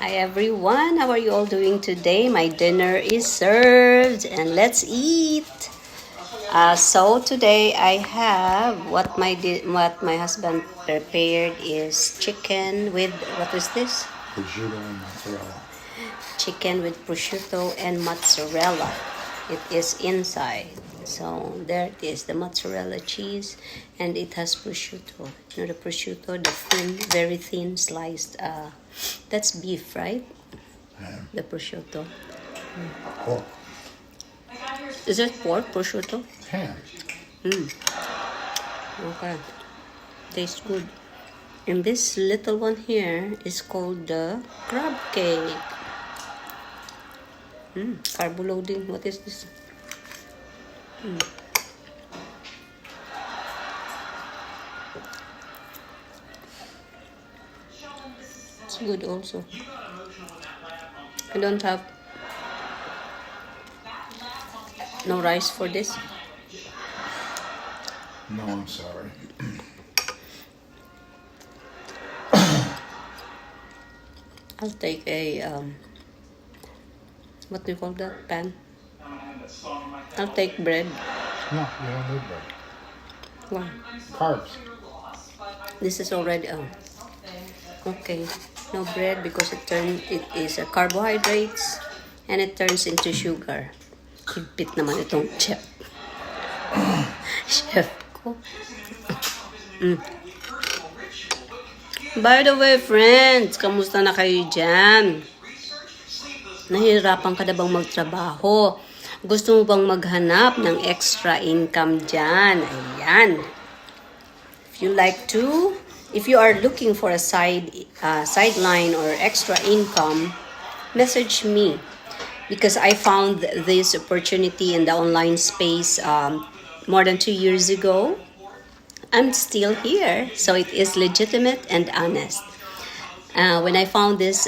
Hi everyone, how are you all doing today? My dinner is served and let's eat. So today I have what my husband prepared is chicken with what is this? Prosciutto and mozzarella. Chicken with prosciutto and mozzarella. It is inside. So there it is, the mozzarella cheese, and it has prosciutto. You know the prosciutto, the thin, very thin sliced. That's beef, right? Yeah. The prosciutto. Pork. Is it pork prosciutto? Ham. Okay. Tastes good. And this little one here is called the crab cake. Carbo loading. What is this? It's good also. I don't have no rice for this. No, I'm sorry. I'll take a what do you call that, pan? I'll take bread. No, you don't need bread. Why? Carbs. This is already okay. No bread because it is a carbohydrates and it turns into sugar. Higpit naman itong chef. Chef ko. By the way, friends, kamusta na kayo dyan? Nahihirapan ka na bang magtrabaho? Gusto mo bang maghanap ng extra income dyan? Ayan. If you are looking for a sideline or extra income, message me. Because I found this opportunity in the online space more than 2 years ago. I'm still here, so it is legitimate and honest. When I found this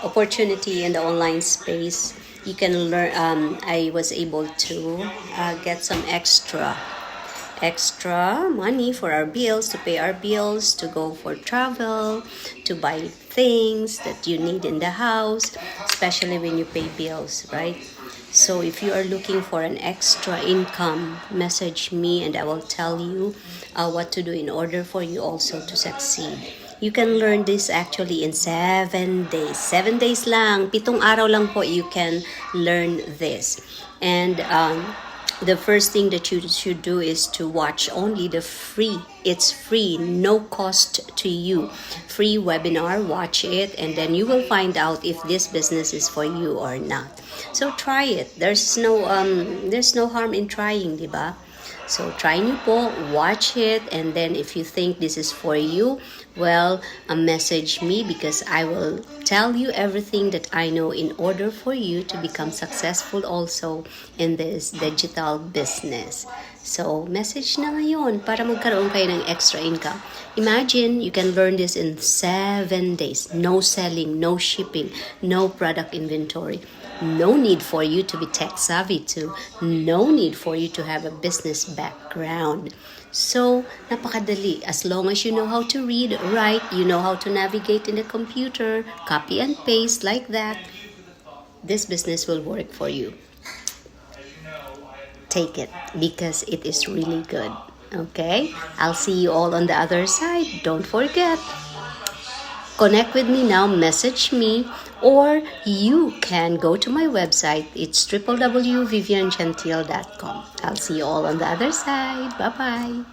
opportunity in the online space, you can learn. I was able to get some extra money for our bills, to pay our bills, to go for travel, to buy things that you need in the house, especially when you pay bills, right? So if you are looking for an extra income, message me and I will tell you what to do in order for you also to succeed. You can learn this actually in 7 days. 7 days lang, 7 araw lang po you can learn this. And the first thing that you should do is to watch only the free. It's free, no cost to you. Free webinar, watch it, and then you will find out if this business is for you or not. So try it. There's no harm in trying, diba? So try niyo po, watch it, and then if you think this is for you, well, message me because I will tell you everything that I know in order for you to become successful also in this digital business. So message na ngayon para magkaroon kayo ng extra income. Imagine you can learn this in 7 days. No selling, no shipping, no product inventory. No need for you to be tech savvy too. No need for you to have a business background. So, napakadali. As long as you know how to read, write, you know how to navigate in the computer, copy and paste like that, this business will work for you. Take it because it is really good. Okay? I'll see you all on the other side. Don't forget. Connect with me now, message me, or you can go to my website. It's www.viviangentile.com. I'll see you all on the other side. Bye-bye.